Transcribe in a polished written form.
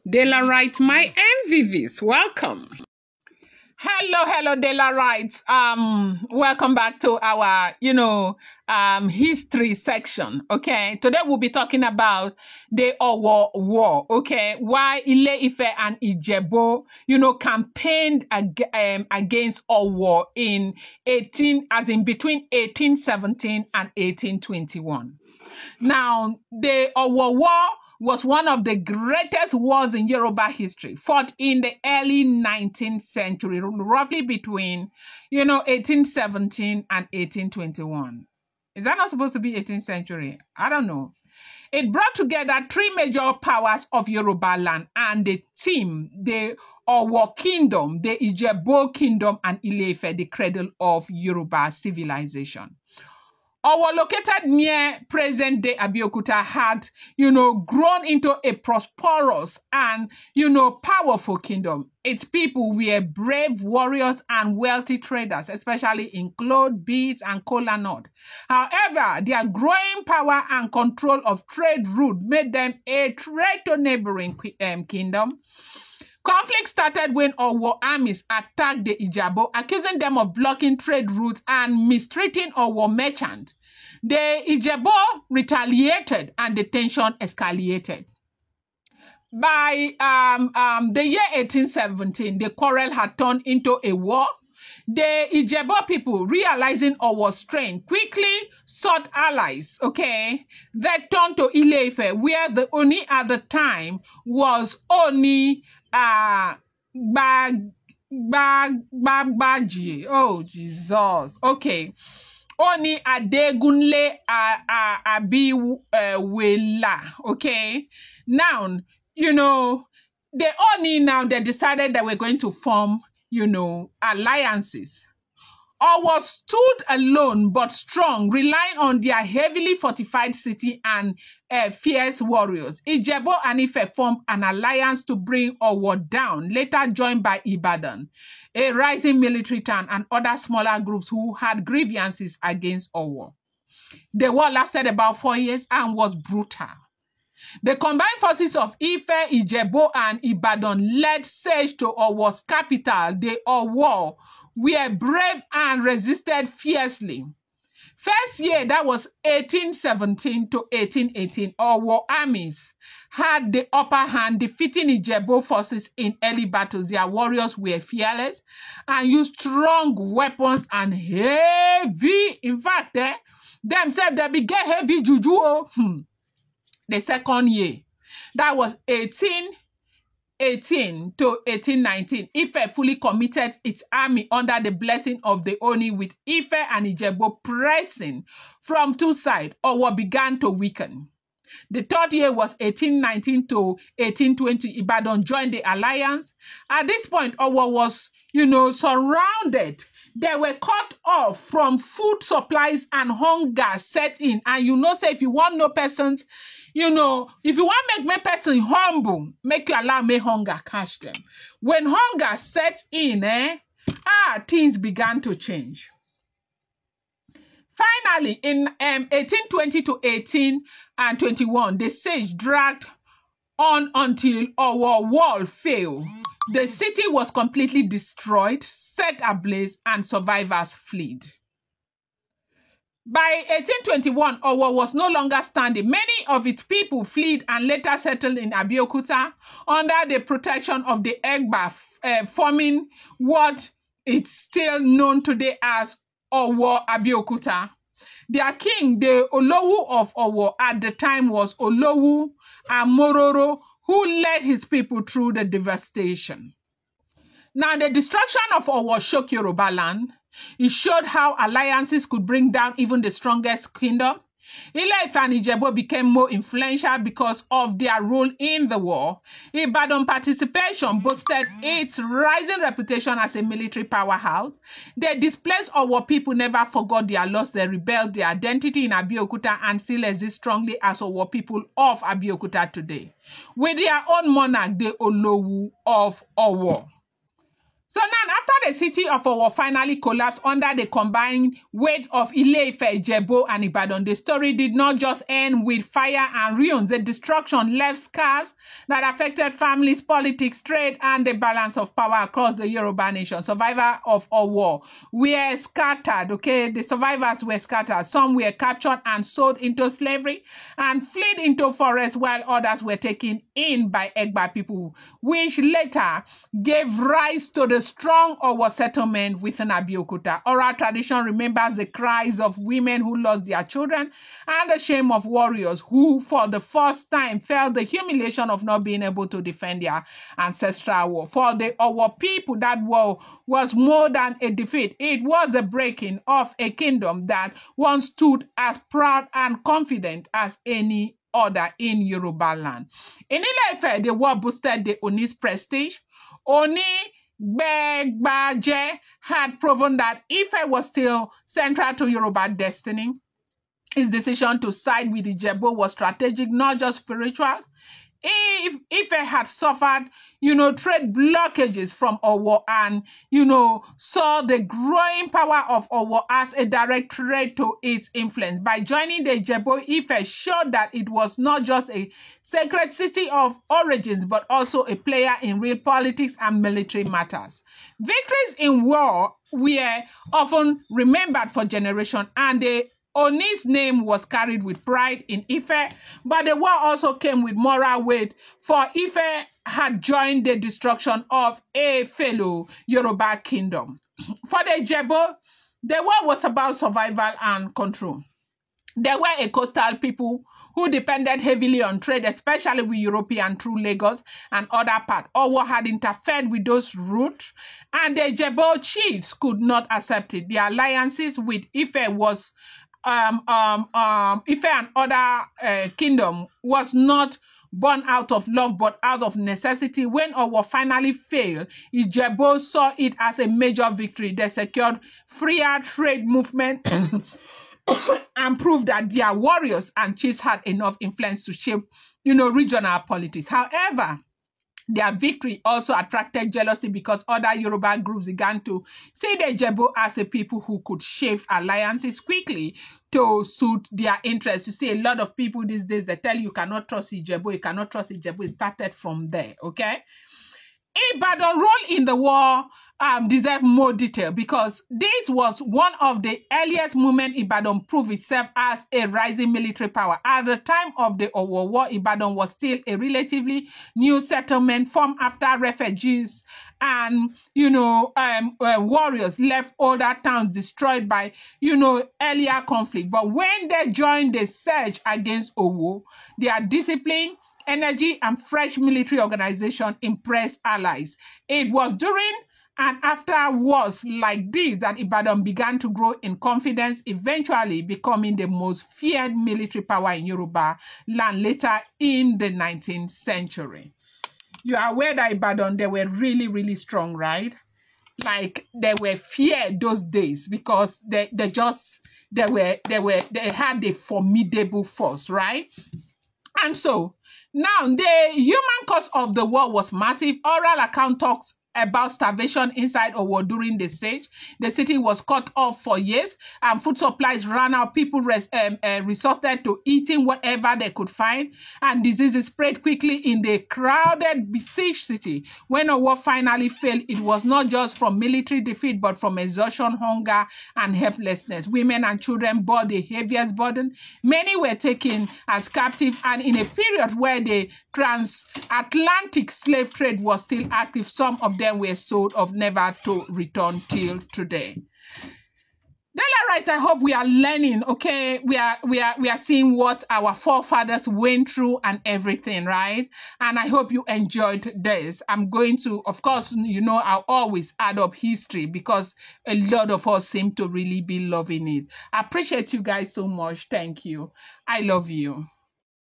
Delarites, my MVVs, welcome. Hello, Delarites. Welcome back to our, history section. Okay, today we'll be talking about the Owo War. Okay, why Ile Ife and Ijebu, campaigned against Owo in between 1817 and 1821. Now, the Owo War was one of the greatest wars in Yoruba history, fought in the early 19th century, roughly between, 1817 and 1821. Is that not supposed to be 18th century? I don't know. It brought together three major powers of Yoruba land and the team, the Owo Kingdom, the Ijebu Kingdom, and Ile Ife, the cradle of Yoruba civilization. Owo, located near present-day Abeokuta, had, grown into a prosperous and, powerful kingdom. Its people were brave warriors and wealthy traders, especially in cloth, beads, and kola nut. However, their growing power and control of trade route made them a threat to neighboring kingdom. Conflict started when Owo armies attacked the Ijebu, accusing them of blocking trade routes and mistreating Owo merchants. The Ijebu retaliated and the tension escalated. By the year 1817, the quarrel had turned into a war. The Ijebu people, realizing Owo's strength, quickly sought allies, okay? They turned to Ile Ife, where the Oni at the time was Oni Bagbaji. Oh, Jesus. Okay. Oni Adegunle Abiwela. Okay. Now, the Oni they decided that we're going to form, alliances. Owo stood alone but strong, relying on their heavily fortified city and fierce warriors. Ijebu and Ife formed an alliance to bring Owo down, later joined by Ibadan, a rising military town, and other smaller groups who had grievances against Owo. The war lasted about 4 years and was brutal. The combined forces of Ife, Ijebu, and Ibadan led siege to Owo's capital, the Owo, were brave and resisted fiercely. First year, that was 1817 to 1818, Owo armies had the upper hand, defeating Ijebu forces in early battles. Their warriors were fearless and used strong weapons and heavy, in fact, themselves, they began heavy juju. The second year, that was 1818 to 1819, Ife fully committed its army under the blessing of the Oni, with Ife and Ijebu pressing from two sides. Owo began to weaken. The third year was 1819 to 1820. Ibadan joined the alliance. At this point, Owo was, surrounded. They were cut off from food supplies and hunger set in. And say if you want no persons, if you want to make person humble, make you allow me hunger catch them. When hunger set in, things began to change. Finally, in 1820 to 1821, the siege dragged on until our wall failed. The city was completely destroyed, set ablaze, and survivors fled. By 1821, Owo was no longer standing. Many of its people fled and later settled in Abeokuta under the protection of the Egba, forming what is still known today as Owo Abeokuta. Their king, the Olowu of Owo at the time, was Olowu Amororo, who led his people through the devastation. Now, the destruction of Owo shook Yoruba land. It showed how alliances could bring down even the strongest kingdom. Ile Ife and Ijebu became more influential because of their role in the war. Ibadan participation boosted its rising reputation as a military powerhouse. The displaced Owo people never forgot their loss. They rebelled their identity in Abeokuta and still exist strongly as Owo people of Abeokuta today, with their own monarch, the Olowu of Owo. So now, after the city of Owo finally collapsed under the combined weight of Ile Ife Ijebu and Ibadan, the story did not just end with fire and ruins. The destruction left scars that affected families, politics, trade, and the balance of power across the Yoruba nation. Survivors of Owo were scattered, okay? The survivors were scattered. Some were captured and sold into slavery and fled into forests, while others were taken in by Egba people, which later gave rise to the strong Owo settlement within Abeokuta. Oral tradition remembers the cries of women who lost their children and the shame of warriors who, for the first time, felt the humiliation of not being able to defend their ancestral war. For the Owo people, that war was more than a defeat. It was the breaking of a kingdom that once stood as proud and confident as any other in Yoruba land. In Ile Ife, the war boosted the Oni's prestige. Oni Begbaje had proven that Ife was still central to Yoruba destiny. His decision to side with Ijebu was strategic, not just spiritual. If Ife had suffered, trade blockages from Owo and, saw the growing power of Owo as a direct threat to its influence. By joining the Ijebu, Ife showed that it was not just a sacred city of origins, but also a player in real politics and military matters. Victories in war were often remembered for generations, and the Oni's name was carried with pride in Ife, but the war also came with moral weight, for Ife had joined the destruction of a fellow Yoruba kingdom. For the Ijebu, the war was about survival and control. They were a coastal people who depended heavily on trade, especially with European through Lagos and other parts. Owo had interfered with those routes, and the Ijebu chiefs could not accept it. The alliances with Ife was Ife and other kingdom was not born out of love, but out of necessity. When Owo finally failed, Ijebu saw it as a major victory. They secured freer trade movement and proved that their warriors and chiefs had enough influence to shape, regional politics. However, their victory also attracted jealousy because other Yoruba groups began to see the Ijebu as a people who could shape alliances quickly to suit their interests. You see, a lot of people these days, they tell you cannot trust Ijebu, you cannot trust Ijebu. It started from there, okay? Ibadan's role in the war deserve more detail, because this was one of the earliest moments Ibadan proved itself as a rising military power. At the time of the Owo War, Ibadan was still a relatively new settlement formed after refugees and, warriors left older towns destroyed by, earlier conflict. But when they joined the surge against Owo, their discipline, energy, and fresh military organization impressed allies. It was during and after wars like this that Ibadan began to grow in confidence, eventually becoming the most feared military power in Yoruba land later in the 19th century. You are aware that Ibadan, they were really, really strong, right? Like, they were feared those days because they had a formidable force, right? And so now the human cost of the war was massive. Oral account talks about starvation inside Owo during the siege. The city was cut off for years and food supplies ran out. People resorted to eating whatever they could find, and diseases spread quickly in the crowded besieged city. When Owo finally failed, it was not just from military defeat, but from exhaustion, hunger, and helplessness. Women and children bore the heaviest burden. Many were taken as captive, and in a period where the transatlantic slave trade was still active, some of them were sold off, never to return till today. Right, I hope we are learning, okay? We are seeing what our forefathers went through and everything, right? And I hope you enjoyed this. I'm going to, of course, I'll always add up history because a lot of us seem to really be loving it. I appreciate you guys so much. Thank you. I love you.